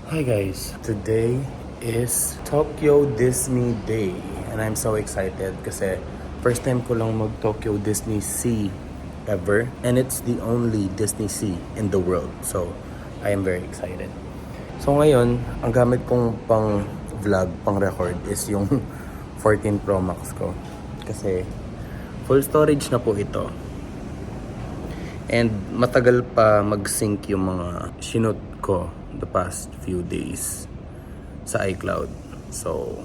Hi guys, today is Tokyo Disney Day and I'm so excited kasi first time ko lang mag Tokyo Disney Sea ever and it's the only Disney Sea in the world, so I am very excited. So ngayon, ang gamit kong pang vlog, pang record is yung 14 Pro Max ko kasi full storage na po ito. And matagal pa mag-sync yung mga sinut ko the past few days sa iCloud. So,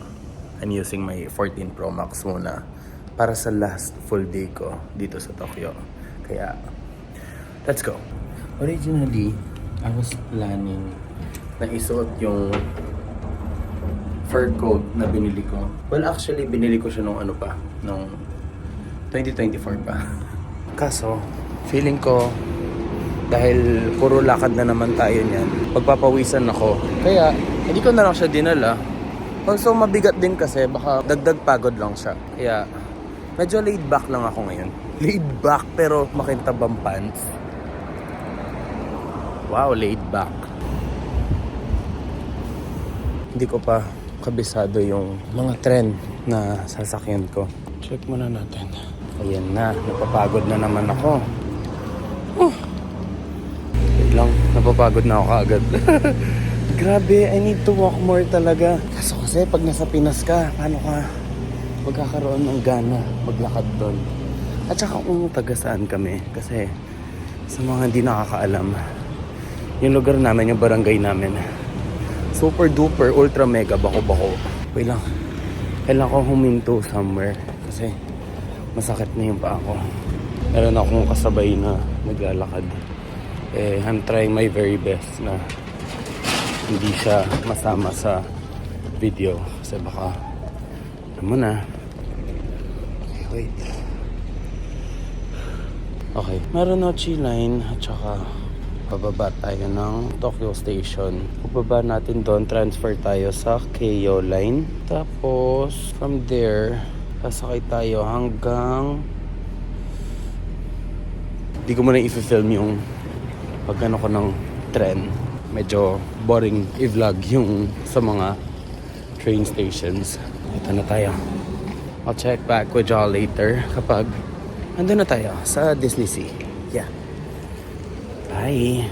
I'm using my 14 Pro Max muna para sa last full day ko dito sa Tokyo. Kaya, let's go. Originally, I was planning na isuot yung fur coat na binili ko. Well, actually, binili ko siya nung 2024 pa. Kaso, feeling ko, dahil puro lakad na naman tayo niyan, pagpapawisan ako. Kaya, hindi ko na lang siya dinala. Also, mabigat din kasi, baka dagdag pagod lang siya. Kaya, medyo laid back lang ako ngayon. Laid back, pero makintabang pants. Wow, laid back. Hindi ko pa kabisado yung mga trend na sasakyan ko. Check muna natin. Ayan na, napapagod na naman ako. Wait lang, napapagod na ako kaagad. Grabe, I need to walk more talaga. Kaso kasi pag nasa Pinas ka, paano ka magkakaroon ng gana maglakad doon? At saka kung taga saan kami, kasi sa mga hindi nakakaalam, yung lugar namin, yung barangay namin, super duper, ultra mega, bako-bako. Wait lang, kailangan ko huminto somewhere kasi masakit na yung paa ko. Meron akong kasabay na naglalakad. I'm trying my very best na hindi siya masama sa video kasi baka naman na. Okay, wait. Okay, Marunouchi line at saka bababa tayo ng Tokyo Station. Pababa natin doon, transfer tayo sa Keio line. Tapos from there, sasakay tayo hanggang di ko muna i-film yung pagkano ko ng tren. Medyo boring i-vlog yung sa mga train stations. Ito na tayo. I'll check back with y'all later kapag andun na tayo sa Disney Sea. Yeah. Bye!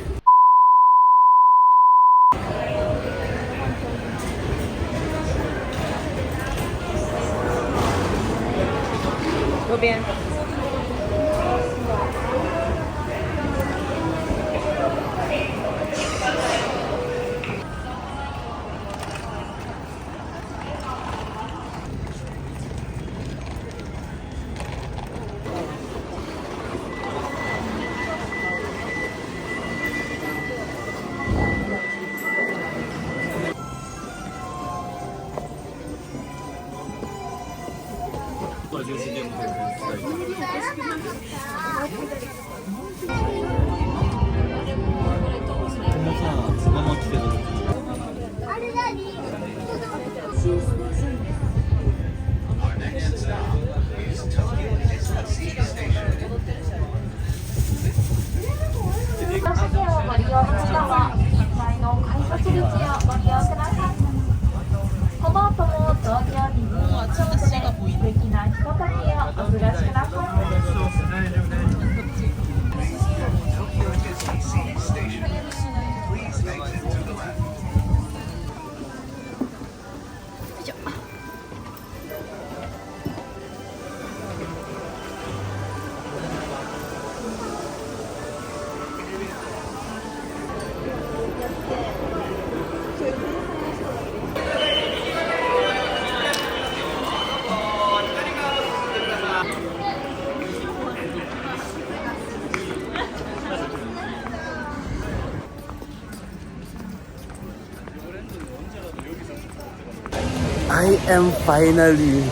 I am finally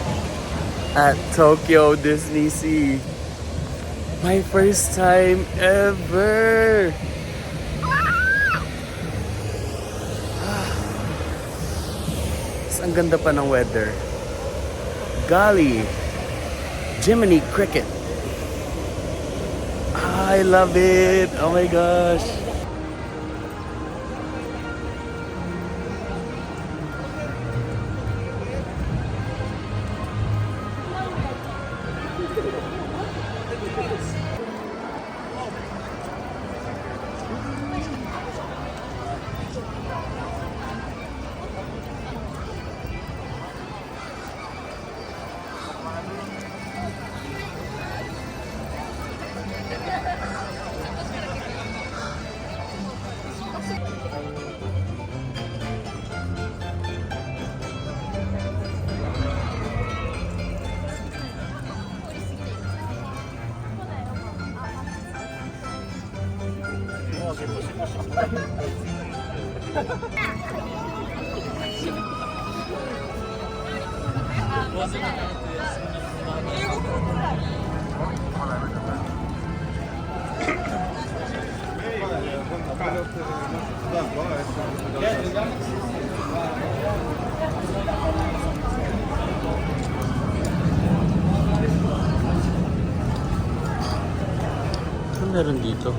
at Tokyo Disney Sea. My first time ever! Ang ganda pa ng weather. Golly! Jiminy Cricket! I love it! Oh my gosh! Ano meron dito?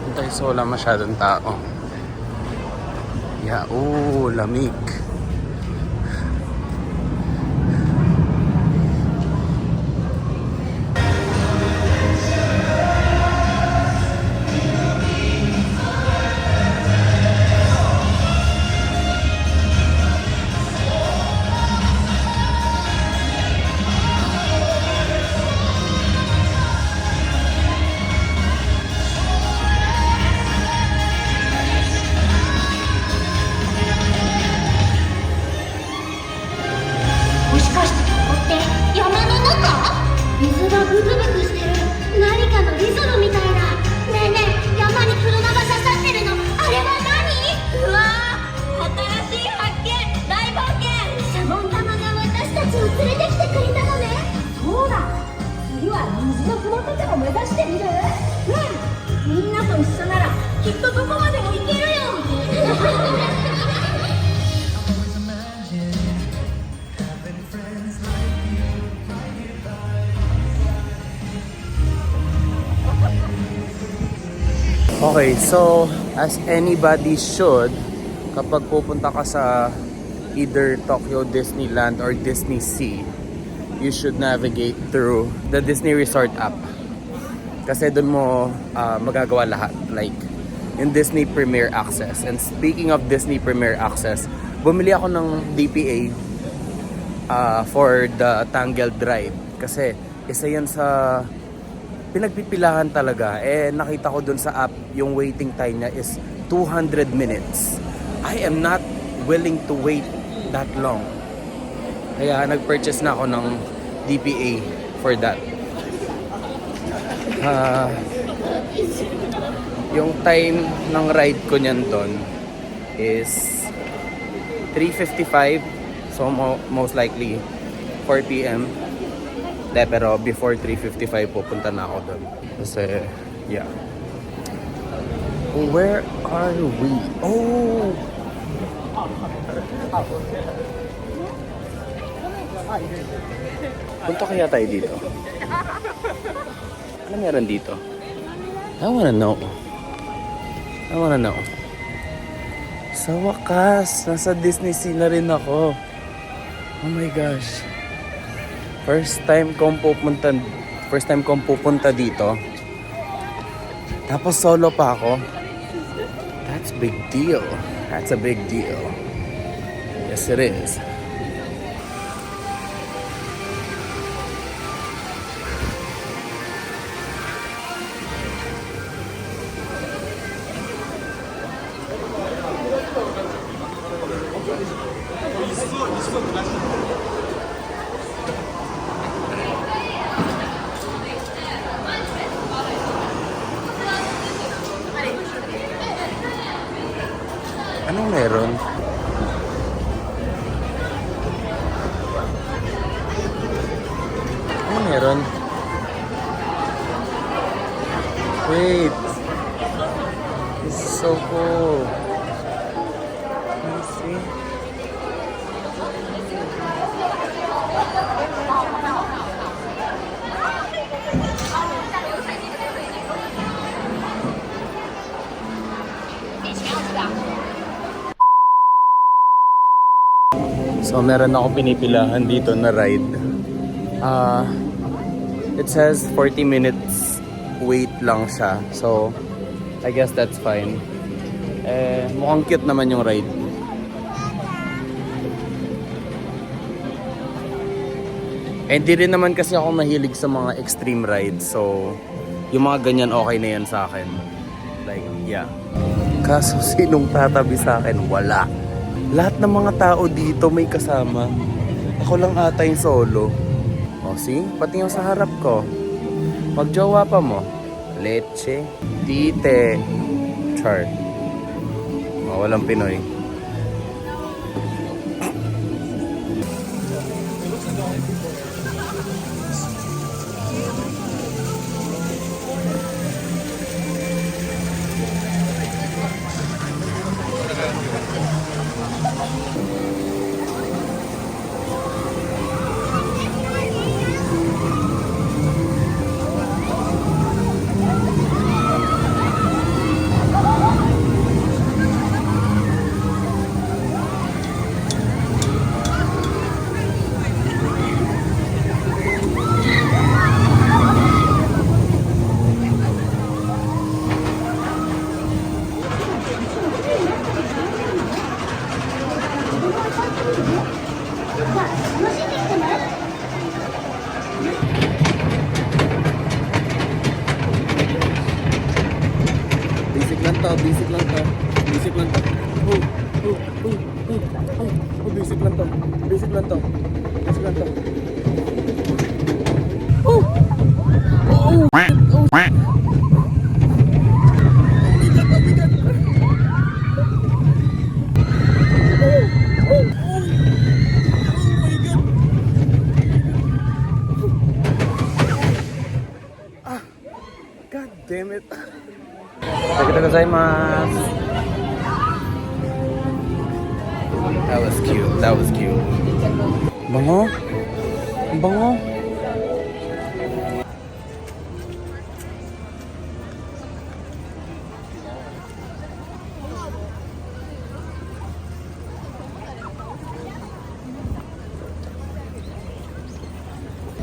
Hintay so wala masyadong tao. Yeah, oh, lamig. Okay, so as anybody should, kapag pupunta ka sa either Tokyo Disneyland or Disney Sea, you should navigate through the Disney Resort app. Kasi dun mo magagawa lahat, like yung Disney Premier Access. And speaking of Disney Premier Access, bumili ako ng DPA for the Tangled Ride. Kasi isa yan sa pinagpipilahan talaga. Eh, nakita ko dun sa app, yung waiting time niya is 200 minutes. I am not willing to wait that long. Kaya nag-purchase na ako ng DPA for that. Yung time ng ride ko niyan doon is 3:55. So most likely 4 p.m. Pero before 3:55 pupunta na ako doon. Kasi, yeah. Where are we? Oh! Punta kaya tayo dito? Ano meron dito? I wanna know. Sa wakas, nasa Disney Sea na rin ako. Oh my gosh. First time kong pupunta dito. Tapos solo pa ako. That's big deal. That's a big deal. Yes, it is. Anong meron? Anong meron? Wait. This is so cool. Let me see. So meron ako pinipilahan dito na ride. It says 40 minutes wait lang siya. So I guess that's fine. Mukhang cute naman yung ride. Hindi rin naman kasi ako mahilig sa mga extreme rides. So yung mga ganyan okay na yan sa akin. Like, yeah. Kaso sinong tatabi sa akin? Wala. Lahat ng mga tao dito may kasama. Ako lang ata yung solo. O, see? Pati yung sa harap ko. Magjowa pa mo. Leche. Tite. Char. Oh, walang Pinoy. Basic lang to, basic lang to. Basic lang to. Basic lang to. Basic lang to. Basic lang to. God damn it. Arigatou gozaimasu. That was cute. That was cute. Bango? Bango?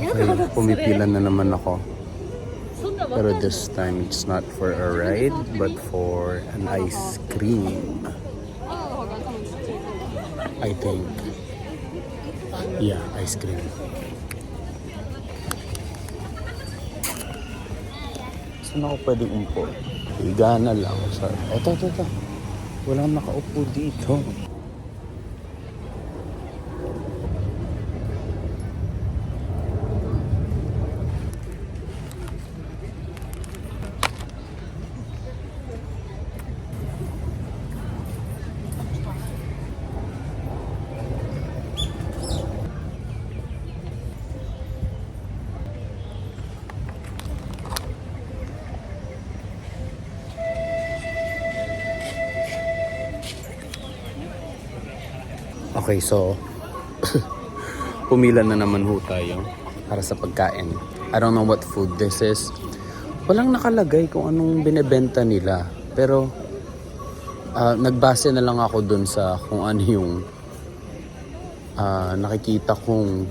Okay, pumipila na naman ako. Pero this time it's not for a ride but for an ice cream. I think. Yeah, ice cream. Saan ako pwede umpo? Higa na lang. Ito. Walang nakaupo dito. Okay, so pumila na naman ho tayo para sa pagkain. I don't know what food this is. Walang nakalagay kung anong binebenta nila. Pero nagbase na lang ako dun sa kung ano yung nakikita kong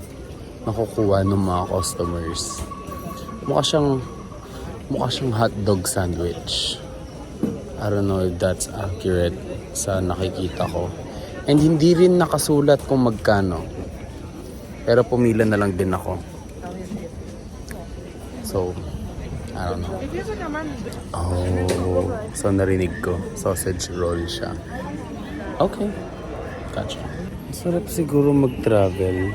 nakukuha ng mga customers. Mukha siyang hotdog sandwich. I don't know if that's accurate sa nakikita ko. And hindi rin nakasulat kung magkano. Pero pumila na lang din ako. So, I don't know. Oh, so narinig ko. Sausage roll siya. Okay. Gotcha. Sarap siguro mag-travel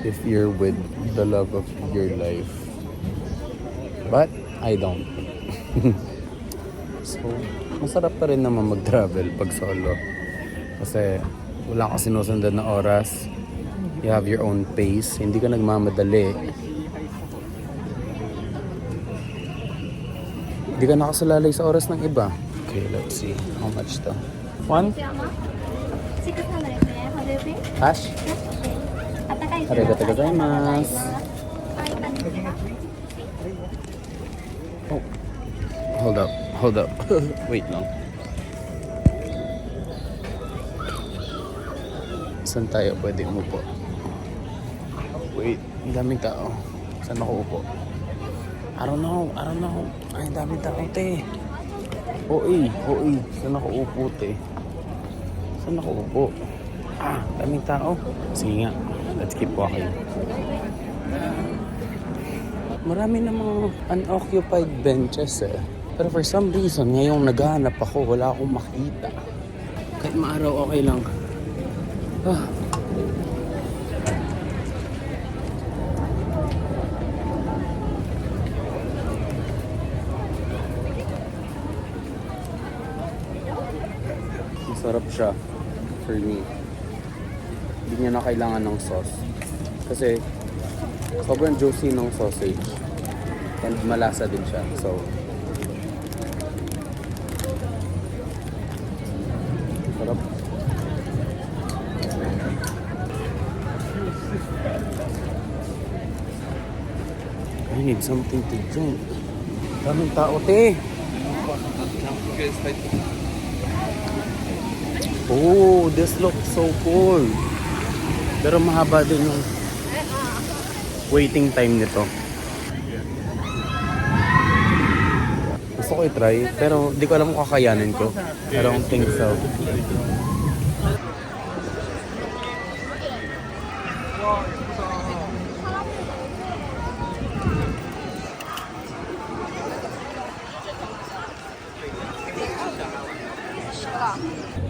if you're with the love of your life. But, I don't. So, masarap pa rin naman mag-travel pag solo. Kasi wala ka sinusundan na oras. You have your own pace. Hindi ka nagmamadali. Hindi ka nakasalalay sa oras ng iba. Okay, let's see. How much to? One? Hash? Arigatou gozaimasu. Oh. Hold up. Wait lang. Saan tayo pwede umupo? Wait, ang daming tao. Saan ako upo? I don't know. Ay, daming tao, te. Oi. Saan ako upo, te? Saan ako upo? Daming tao. Sige nga, let's keep walking. Marami namang unoccupied benches eh. Pero for some reason, ngayong naghahanap ako, wala akong makita. Kahit maaraw, okay lang. Sarap siya for me. Hindi niya na kailangan ng sauce. Kasi sobrang juicy ng sausage. And malasa din siya. So, sarap. I need something to drink. Daming tao, te. Oh, this looks so cool. Pero mahaba din yung waiting time nito. Gusto ko i-try, pero di ko alam kung kakayanin ko. I don't think so.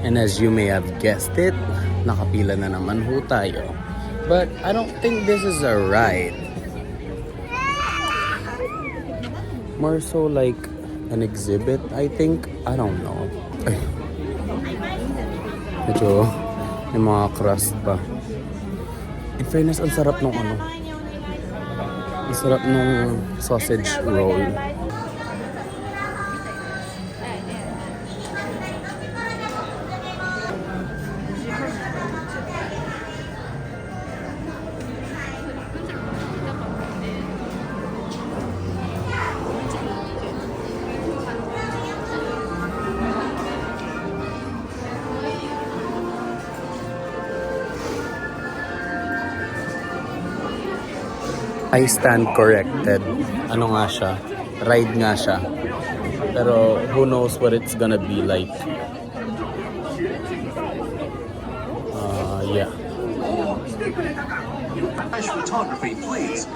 And as you may have guessed it, nakapila na naman ho tayo. But I don't think this is a ride. More so like an exhibit, I think. I don't know. Ay. Medyo may mga crust pa. In fairness, ang sarap nung ano. Ang sarap nung sausage roll. I stand corrected. Ano nga siya? Ride nga siya. Pero who knows what it's gonna be like. Yeah. Flash photography, please.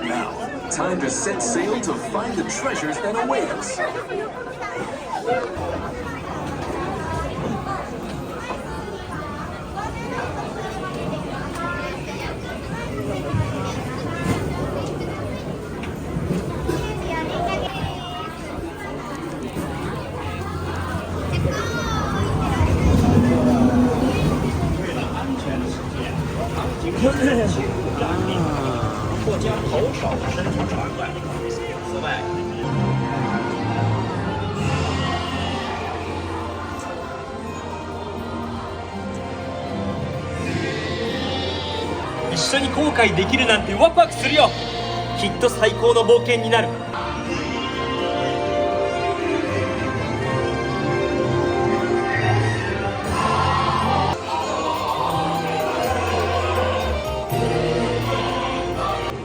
Now, time to set sail to find the treasures that await us.一緒に後悔できるなんてワクワクするよ。きっと最高の冒険になる。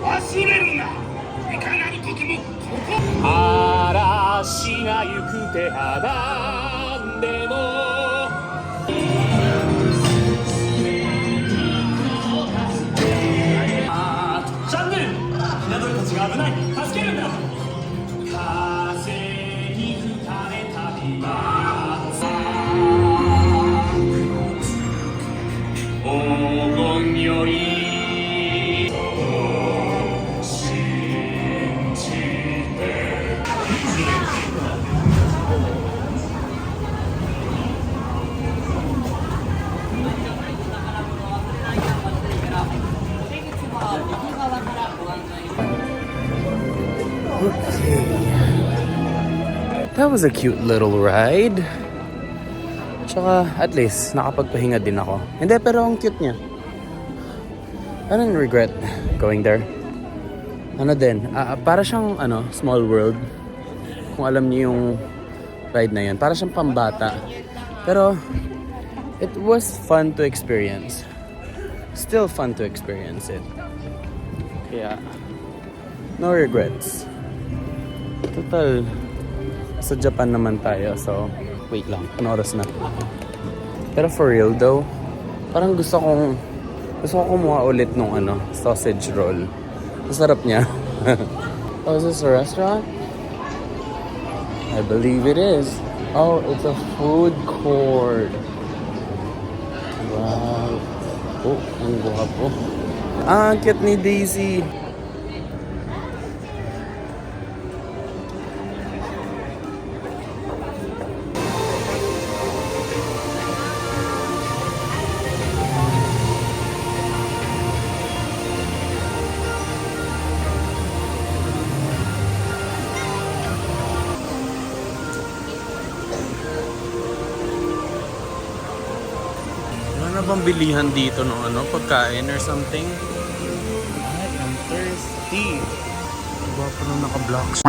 忘れるな。いかなる時もここ。嵐が行く手阻んでもチャンネル船鳥たちが危ない助けるんだ風に吹かれ旅が黄金よりThat was a cute little ride. Tsaka at least nakapagpahinga din ako. Hindi, pero ang cute niya. I don't regret going there. Ano din, para siyang small world. Kung alam niyo yung ride na yun. Para siyang pambata. Pero it was fun to experience. Still fun to experience it. Kaya no regrets. Total, sa Japan naman tayo, so wait lang, ano oras na? Pero for real though, parang gusto ko kumuha ulit nung sausage roll. Masarap niya. Oh, is this a restaurant? I believe it is. Oh, it's a food court. Wow. Oh, ang guwapo. Ah, cute ni Daisy. Wala na bang bilihan dito ng ano, pagkain or something? I am thirsty. Diba pa nung naka-blocks?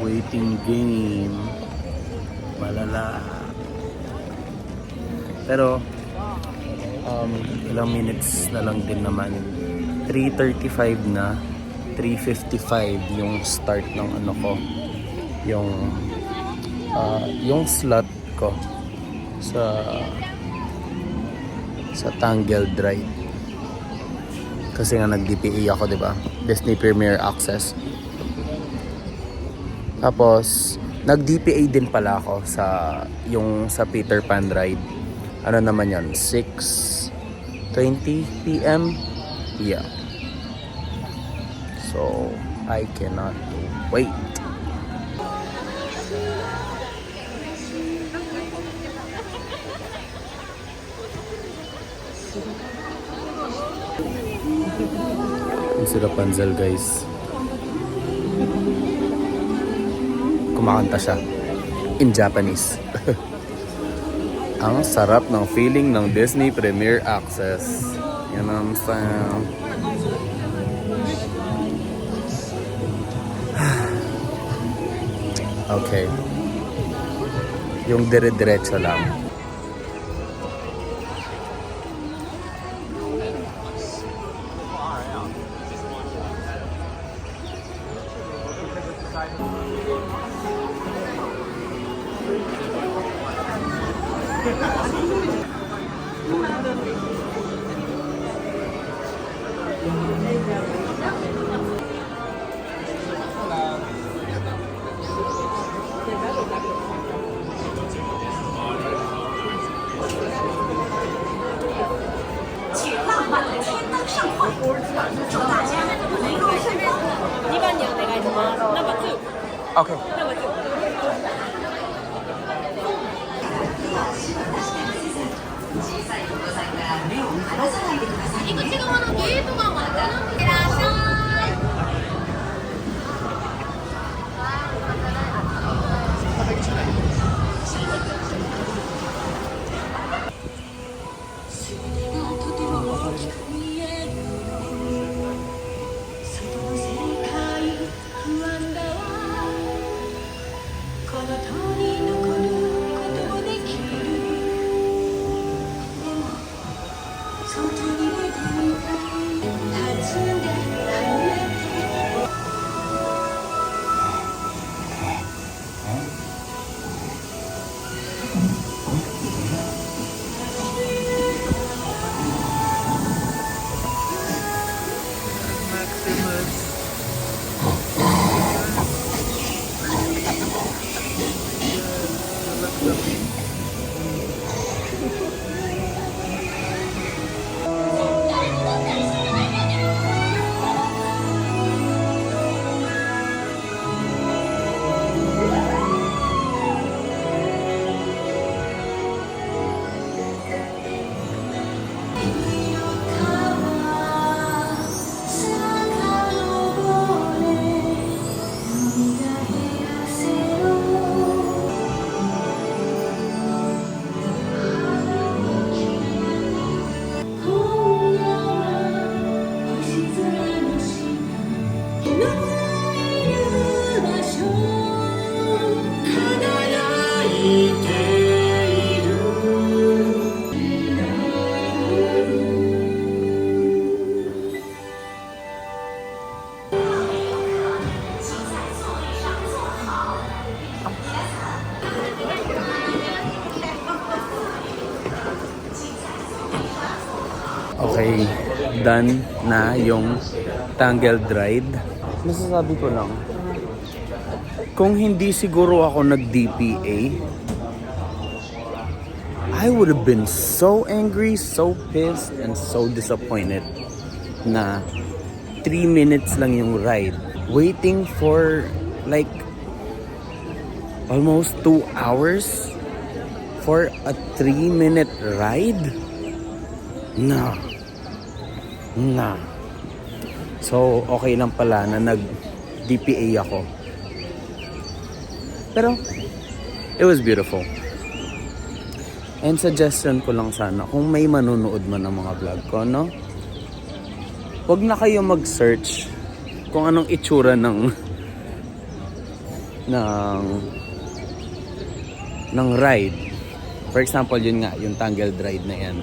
Waiting game. Malala. Pero ilang minutes na lang din naman. 3:35 na. 3:55 yung start ng ano ko. Yung slot ko sa Tangled Ride. Kasi nga nag-DPA ako, 'di ba? Disney Premier Access. Tapos nag-DPA din pala ako sa Peter Pan ride. Ano naman 'yon? 6:20 PM. Yeah. So, I cannot wait. Ang sarap Panzel, guys. Kumakanta siya in Japanese. Ang sarap ng feeling ng Disney Premier Access. You know what I'm saying? Okay. Yung dire-diretso lang. Okay. 入口側のゲートがまたいってらっしゃい。とても大きく見える外の世界不安だわこの通り残ることもできるでも外に出てみたい弾んで離れて Okay, done na yung Tangled Ride. Masasabi ko lang, kung hindi siguro ako nag-DPA, I would have been so angry, so pissed, and so disappointed na 3 minutes lang yung ride. Waiting for like almost 2 hours for a 3-minute ride? Nah. So, okay lang pala na nag-DPA ako. Pero, it was beautiful. And suggestion ko lang sana, kung may manunood man ng mga vlog ko, no? Huwag na kayo mag-search kung anong itsura ng ride. For example, yun nga, yung tangled ride na yan.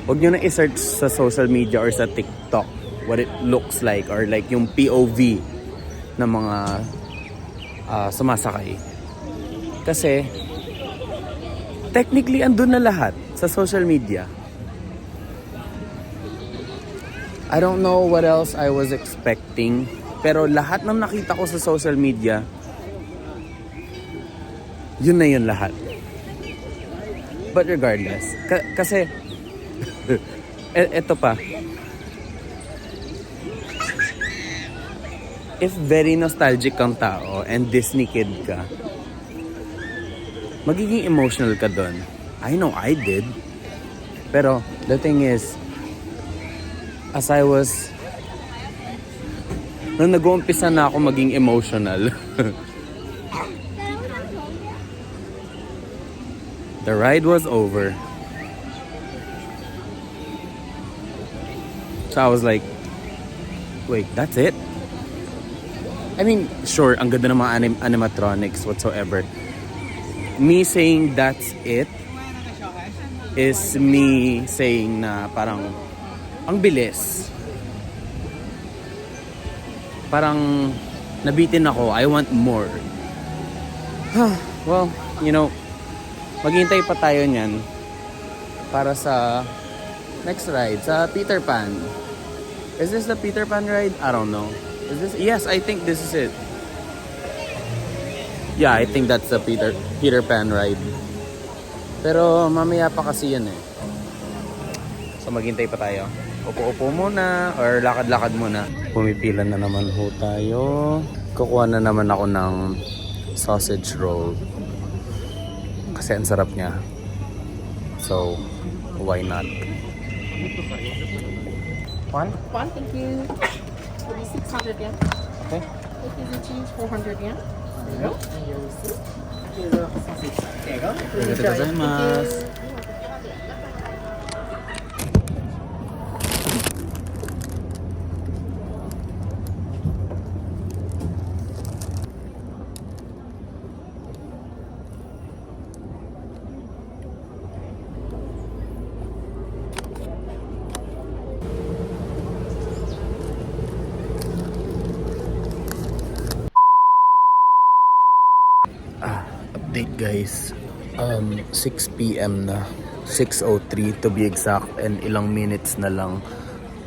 Huwag nyo na i-search sa social media or sa TikTok what it looks like or like yung POV ng mga sumasakay. Kasi technically andun na lahat sa social media. I don't know what else I was expecting, pero lahat ng nakita ko sa social media, yun na yun lahat. But regardless, kasi eto pa, if very nostalgic kang tao and Disney kid ka, magiging emotional ka dun. I know I did. Pero the thing is, as I was, nung nag-uumpisa na ako maging emotional, the ride was over. So I was like, wait, that's it? I mean, sure, ang ganda ng mga animatronics whatsoever. Me saying that's it is me saying na parang ang bilis. Parang nabitin ako. I want more. Well, you know, maghintay pa tayo niyan para sa next ride, sa Peter Pan. Is this the Peter Pan ride? I don't know. Is this? Yes, I think this is it. Yeah, I think that's the Peter Pan ride. Pero mamaya pa kasi yan eh. So maghintay pa tayo. Upo-upo muna or lakad-lakad muna. Pumipila na naman ho tayo. Kukuha na naman ako ng sausage roll. Kasi ang sarap niya. So, why not? One? One, thank you. Will be 600 yen. Okay. If you change 400 yen. There you go. And your receipt. Here's a sausage. There you go. Please enjoy. Arigatou gozaimasu. Thank you. Update guys, 6 p.m. na, 6:03 to be exact, and ilang minutes na lang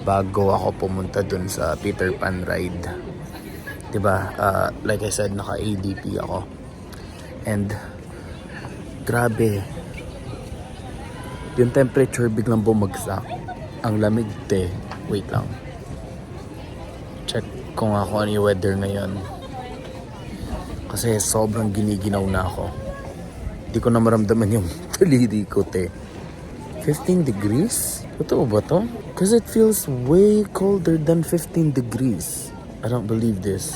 bago ako pumunta dun sa Peter Pan ride. Diba, like I said, naka-ADP ako, and grabe, yung temperature biglang bumagsak, ang lamig te. Wait lang, check ko nga kung ano yung weather ngayon. Kasi sobrang giniginaw na ako. Di ko na maramdaman yung daliri ko, te. 15 degrees? Totoo ba to? Because it feels way colder than 15 degrees. I don't believe this.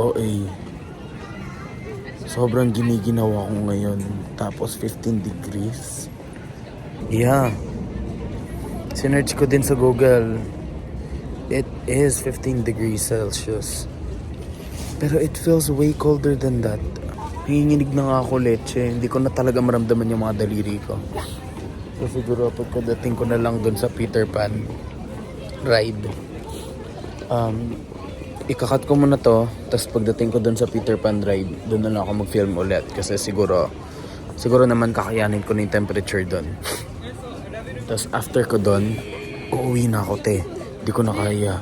OA. Sobrang giniginaw ako ngayon. Tapos 15 degrees. Yeah. Sinerch ko din sa Google. It is 15 degrees Celsius. Pero it feels way colder than that. Hinginig na nga ako, leche. Hindi ko na talaga maramdaman yung mga daliri ko. So siguro pagkadating ko na lang dun sa Peter Pan ride, ikakat ko muna to. Tapos pagdating ko dun sa Peter Pan ride, dun na lang ako mag-film ulit. Kasi siguro naman kakayanin ko na yung temperature dun. Tapos after ko dun, uuwi na ako, te. Hindi ko na kaya.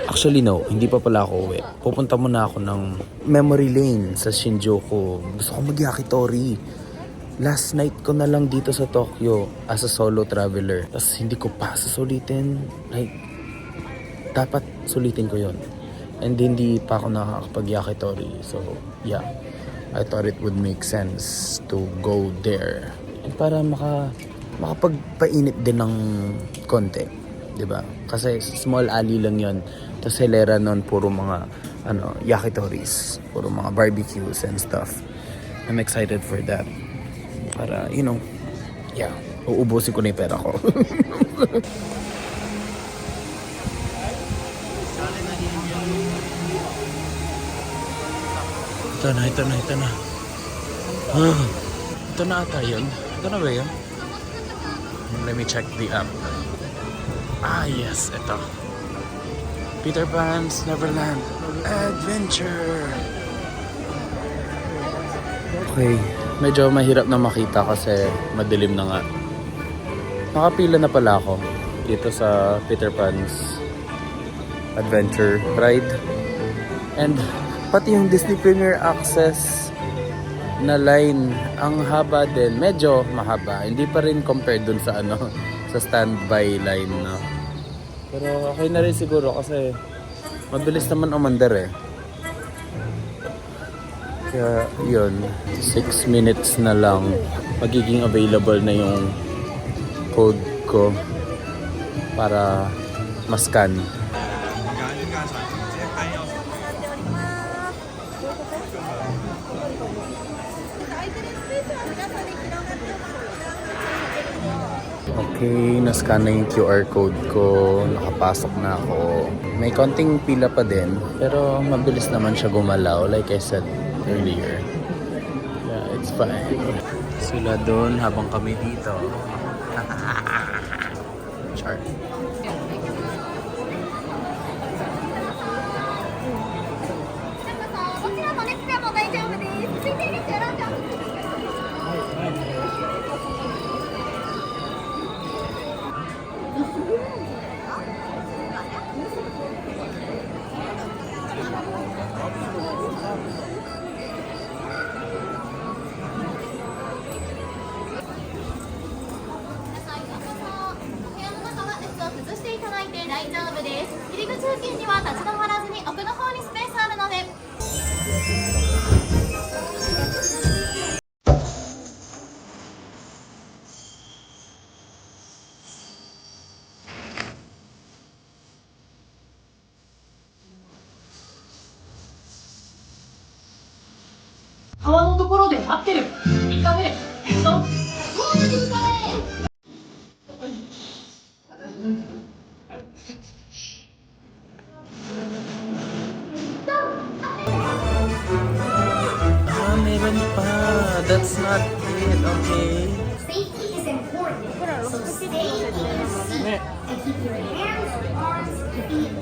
Actually no, hindi pa pala ako uwi. Pupunta muna ako ng memory lane sa Shinjuku. Gusto ko mag-yakitori. Last night ko na lang dito sa Tokyo as a solo traveler. Tapos hindi ko pa susulitin. Like, dapat sulitin ko yon. And hindi pa ako nakakapag-yakitori. So, yeah. I thought it would make sense to go there para makapagpainit din ng konti, 'di ba? Kasi small alley lang 'yon. Tapos hilera nun puro mga yakitoris, puro mga barbecues and stuff. I'm excited for that. Para, uubusin ko na yung pera ko. Ito na. Ito na ata yun. Ito na ba yun? Let me check the app. Yes, ito. Peter Pan's Neverland Adventure. Okay, medyo mahirap na makita kasi madilim na nga. Nakapila na pala ako dito sa Peter Pan's Adventure Ride. And pati yung Disney Premier Access na line, ang haba din. Medyo mahaba. Hindi pa rin compared dun sa sa standby line, no? Pero okay na rin siguro kasi mabilis naman umandar eh. Kaya yun, 6 minutes na lang magiging available na yung code ko para ma-scan. Okay, na-scan na yung QR code ko. Nakapasok na ako. May konting pila pa din, pero mabilis naman siya gumalaw like I said earlier. Yeah, it's fine. Sila doon habang kami dito. Char. どちらの熱でも大丈夫です。ついている選んでお待ちください。していただいて大丈夫です。入り口付近には立ち止まらずに奥の方にスペースあるので。川のところで待ってる。イカフェ。Meron pa. That's not it, okay? Safety is important. So stay in and keep your hands, arms, feet.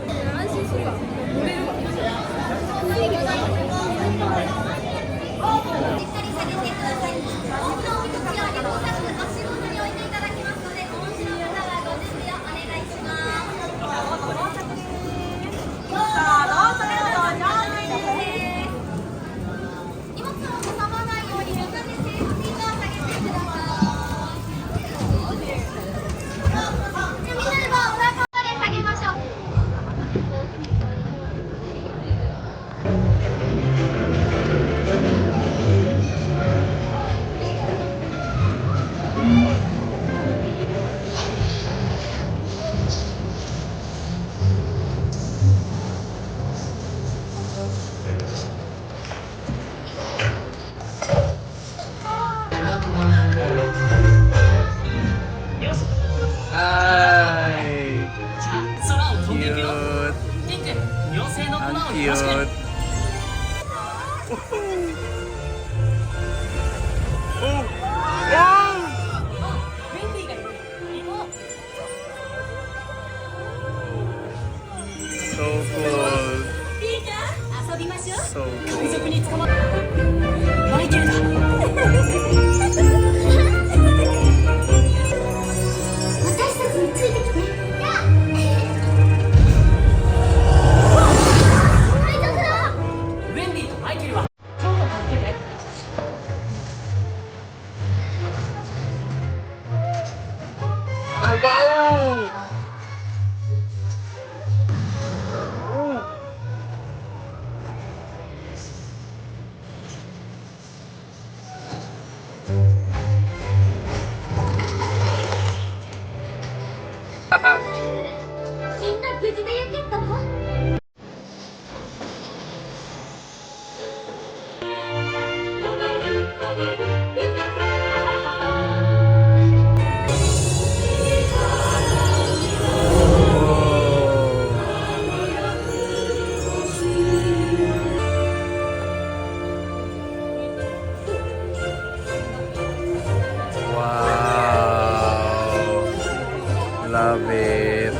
空を飛んでいくよ。ピンク、妖精の粉をよろしく。ベンディがいる。行こう。 So cool. ピーちゃん、遊びましょう。 So 海 cool. 賊に捕まっマイケルだ。私たちについてきて。大丈夫だ。ウェンディとマイケルは超を助けて。Wow. Love it.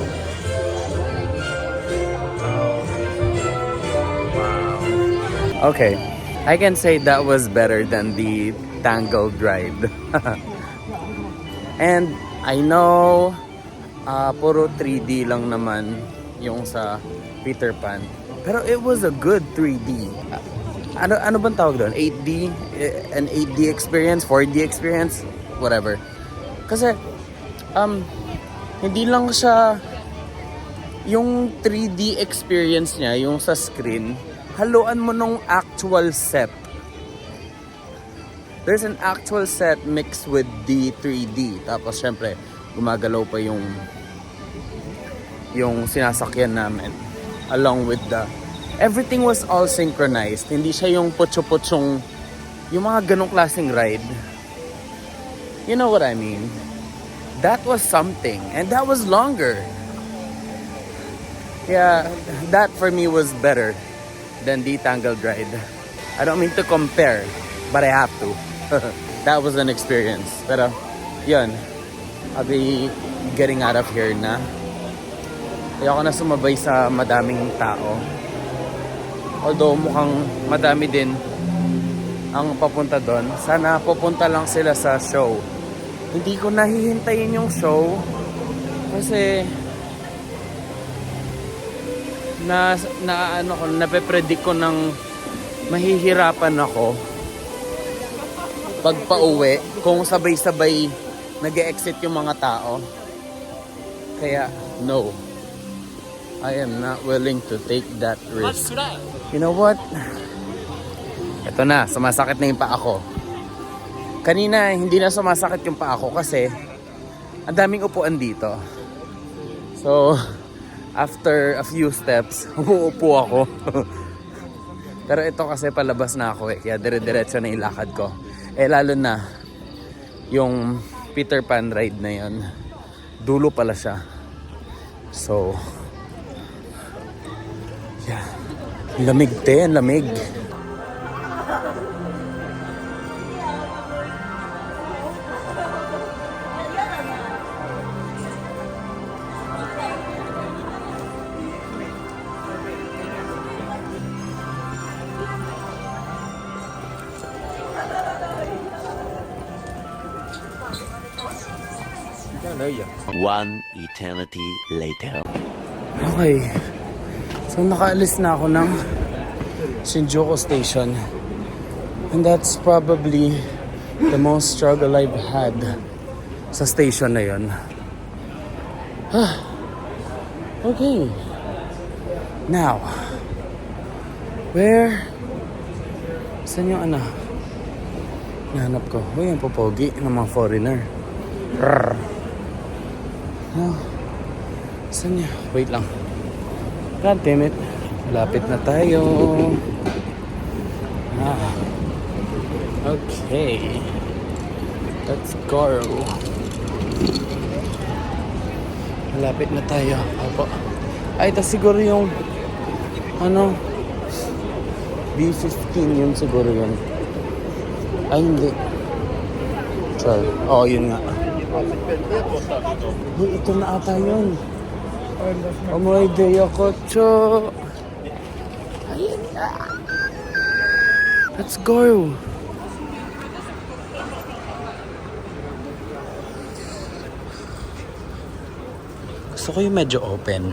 Wow. Okay. I can say that was better than the Tangled ride. And I know puro 3D lang naman yung sa Peter Pan. Pero it was a good 3D. Ano bang tawag doon? 8D? An 8D experience? 4D experience? Whatever. Kasi, hindi lang siya yung 3D experience niya, yung sa screen, haluan mo nung actual set. There's an actual set mixed with the 3D. Tapos, syempre, gumagalaw pa yung sinasakyan namin. Along with the... Everything was all synchronized. Hindi siya yung putyo-putyong... Yung mga ganong klaseng ride. You know what I mean? That was something. And that was longer. Yeah, that for me was better than the Tangled ride. I don't mean to compare, but I have to. That was an experience. Pero, yun. I'll be getting out of here na. Ayoko na sumabay sa madaming tao. Although mukhang madami din ang papunta doon. Sana pupunta lang sila sa show. Hindi ko nahihintayin yung show kasi nape-predict ko ng mahihirapan ako pag pauwi kung sabay-sabay nag-exit yung mga tao. Kaya no, I am not willing to take that risk. You know what? Ito na, sumasakit na yung paa ko. Kanina, hindi na sumasakit yung paa ko kasi ang daming upuan dito. So, after a few steps, uupo ako. Pero ito kasi palabas na ako eh, kaya dire-diretso na yung lakad ko. Eh lalo na, yung Peter Pan ride na yun, dulo pala siya. So, yeah. Lamig te, ang lamig. One eternity later. Okay. So nakaalis na ako ng Shinjuku Station. And that's probably the most struggle I've had sa station na yun. Okay. Now, where? Saan yung ano? Nahanap ko. Uy, ang popogi ng mga foreigner. No. Saan niya? Wait lang. God damn it. Malapit na tayo. Okay. Let's go. Malapit na tayo. Opo. Ay, ito siguro yung B15 yun siguro yun. Ay, hindi. Sorry. Oo, yun nga. Uy, ito na ata yun. Omoide Yokocho. Ayan na. Let's go. Gusto ko yung medyo open.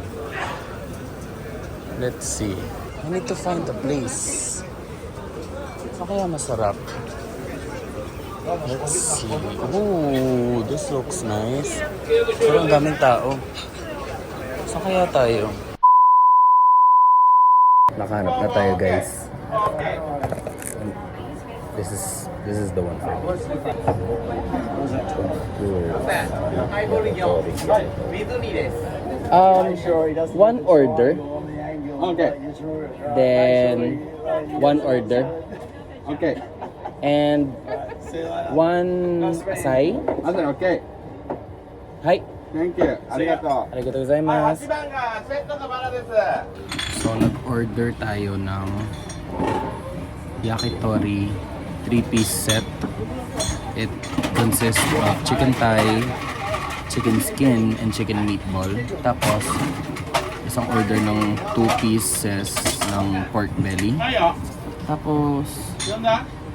Let's see. I need to find a place. Saan kaya masarap? Let's see. Ooh, this looks nice. Pero ang daming tao. Saan kaya tayo? Nakahanap na tayo, guys. This is the one for me. One order. Okay. Then one order. Okay. And one acai. Okay. Hi. Thank you. Arigato. Arigatou gozaimasu. So, nag-order tayo ng yakitori 3-piece set. It consists of chicken thigh, chicken skin, and chicken meatball. Tapos, isang order ng 2 pieces ng pork belly. Tapos,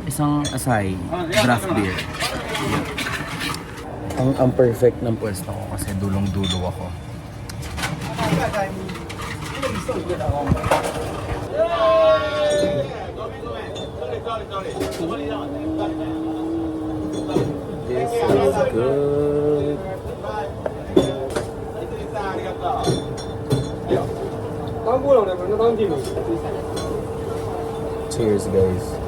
isang asai, draft beer. Yeah. Ang perfect ng pwesto ko kasi dulong-dulo ako. This is good. Cheers, guys.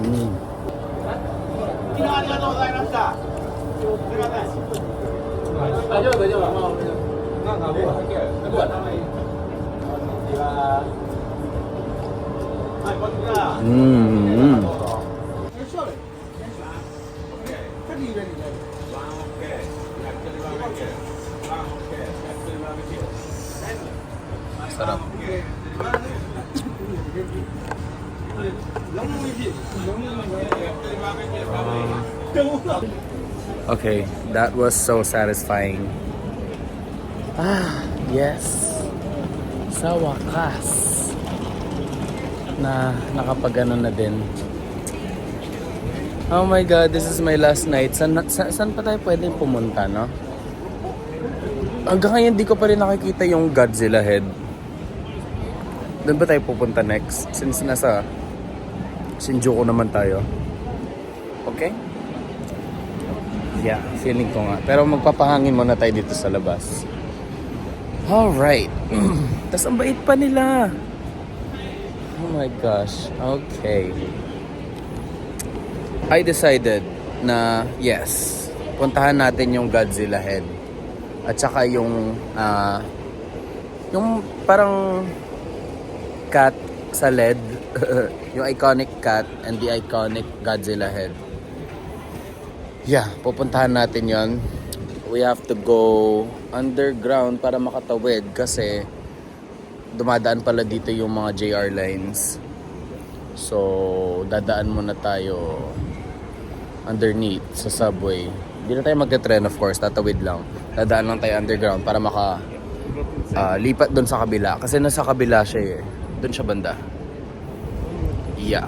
Mm. Mm. Sarap. Okay, that was so satisfying. Ah, yes. Sa wakas na nakapagano na din. Oh my god, this is my last night. Saan pa tayo pwedeng pumunta, no? Hanggang ngayon di ko pa rin nakikita yung Godzilla head. Doon ba tayo pupunta next? Since nasa Shinjuku naman tayo. Okay? Yeah, feeling ko nga. Pero magpapahangin muna tayo dito sa labas. Alright. Tas ang bait pa nila. Oh my gosh. Okay. I decided na yes, puntahan natin yung Godzilla head. At saka yung parang cat sa LED. Yung iconic cat and the iconic Godzilla head. Yeah, pupuntahan natin yon. We have to go underground para makatawid kasi dumadaan pala dito yung mga JR lines. So, dadaan muna tayo underneath sa subway. Hindi na tayo magte-tren, of course, tatawid lang. Dadaan lang tayo underground para lipat doon sa kabila. Kasi nasa kabila siya eh. Doon siya banda. Yeah.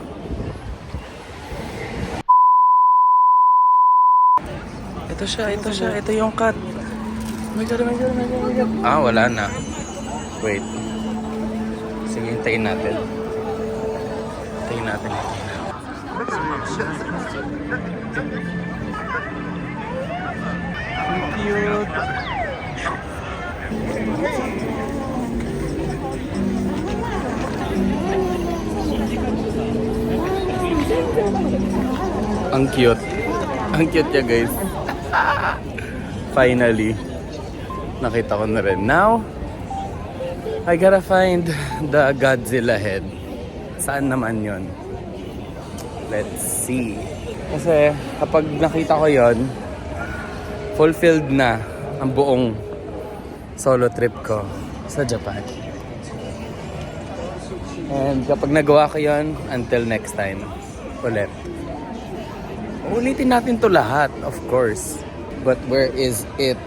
Ito yung cat. Oh my god. Ah, wala na. Wait. Sige, hintayin natin. Cute. Ang cute. Ang cute niya, guys. Finally, nakita ko na rin. Now, I gotta find the Godzilla head. Saan naman yon? Let's see. Kasi kapag nakita ko yon, fulfilled na ang buong solo trip ko sa Japan. And kapag nagawa ko yon, until next time, ulit. Ulitin natin to lahat, of course. But where is it?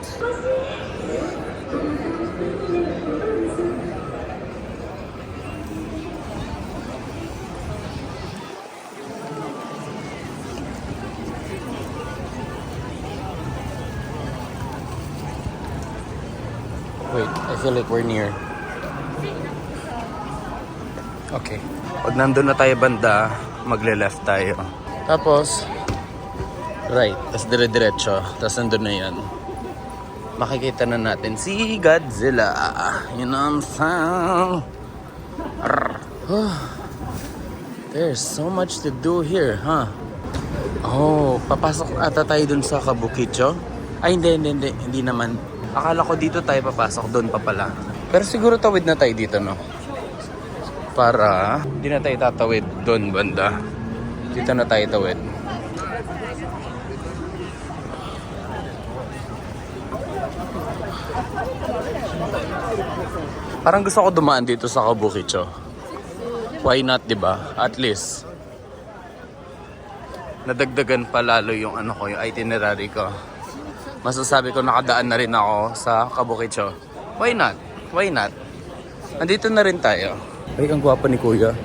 Wait, I feel like we're near. Okay. Pag nandun na tayo banda, magle-left tayo. Tapos, right, tas dire-diretso, tas nandun na yan. Makikita na natin si Godzilla. You know what I'm saying? There's so much to do here, huh? Oh, papasok ata tayo dun sa Kabukicho. Ay, hindi naman. Akala ko dito tayo papasok, doon pa pala. Pero siguro tawid na tayo dito, no? Para hindi na tayo tatawid doon banda. Dito na tayo tawid. Parang gusto ko dumaan dito sa Kabukicho. Why not, di ba? At least nadagdagan pa lalo yung ano ko, yung itinerary ko. Masasabi ko nakadaan na rin ako sa Kabukicho. Why not? Why not? Nandito na rin tayo. Ay, ang gwapa ni Kuya.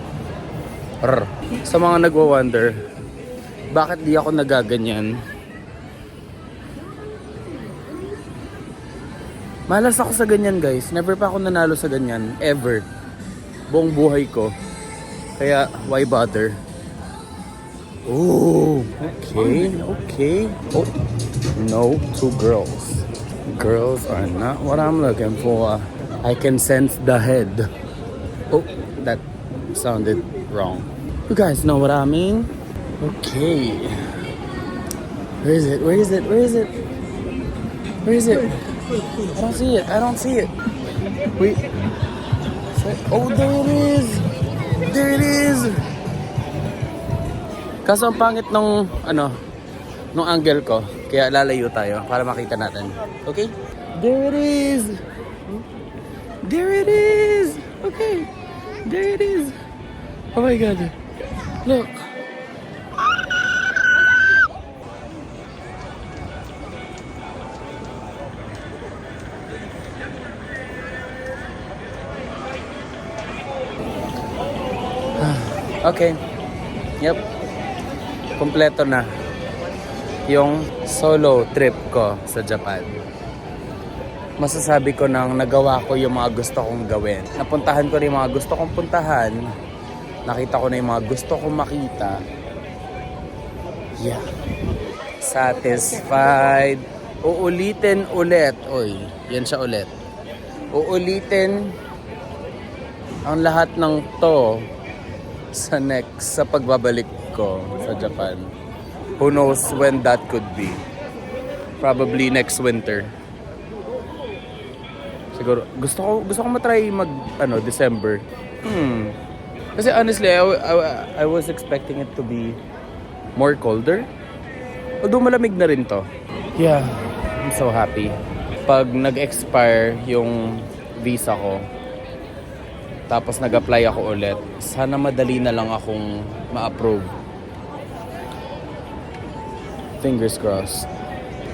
Rrr. Sa mga nagwa-wonder, bakit di ako nagaganyan? Malas ako sa ganyan, guys. Never pa ako nanalo sa ganyan. Ever. Buong buhay ko. Kaya, why bother? Oh, okay. Oh, no, 2 girls. Girls are not what I'm looking for. I can sense the head. Oh, that sounded wrong. You guys know what I mean? Okay. Where is it? I don't see it. Wait. Oh, there it is. Kaso ang pangit nung angle ko. Kaya lalayo tayo para makita natin. Okay? There it is. Okay. There it is. Oh my God. Look. Okay. Yep. Kompleto na yung solo trip ko sa Japan. Masasabi ko nang nagawa ko yung mga gusto kong gawin. Napuntahan ko na yung mga gusto kong puntahan. Nakita ko na yung mga gusto kong makita. Yeah. Satisfied. Uulitin ulit. Oy, yan siya ulit. Uulitin ang lahat ng to sa pagbabalik ko sa Japan. Who knows when that could be? Probably next winter. Siguro gusto ko matry December. Kasi honestly, I was expecting it to be more colder. Although malamig na rin to. Yeah, I'm so happy. Pag nag-expire yung visa ko, tapos nag-apply ako ulit, sana madali na lang akong ma-approve. Fingers crossed.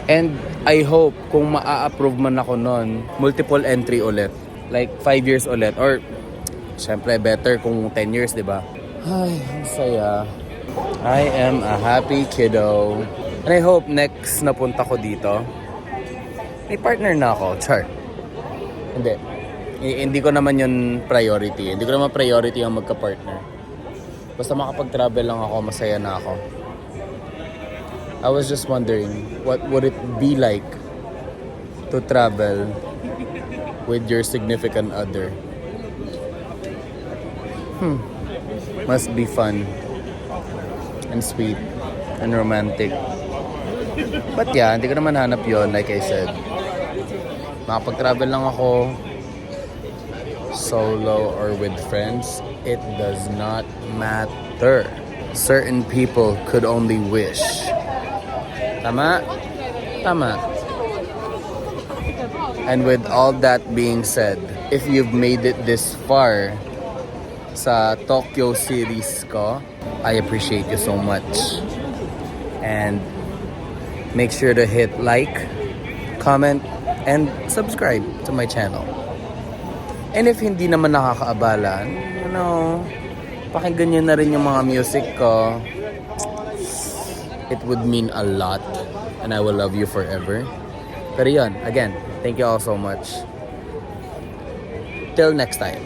And I hope kung ma-approve man ako nun, multiple entry ulit. Like 5 years ulit. Or, syempre better kung 10 years, di ba? Ay, ang saya. I am a happy kiddo. And I hope next na punta ko dito, may partner na ako. Char. Hindi ko naman yun priority. Hindi ko naman priority ang magka-partner. Basta makapag-travel lang ako, masaya na ako. I was just wondering, what would it be like to travel with your significant other? Must be fun and sweet and romantic. But yeah, hindi ko naman hanap yon, like I said. Makapag-travel lang ako, solo or with friends, it does not matter. Certain people could only wish. Tama? Tama. And with all that being said, if you've made it this far sa Tokyo series ko, I appreciate you so much. And make sure to hit like, comment, and subscribe to my channel. And if hindi naman nakakaabala, pakinggan nyo na rin yung mga music ko. It would mean a lot. And I will love you forever. Pero yun, again, thank you all so much. Till next time.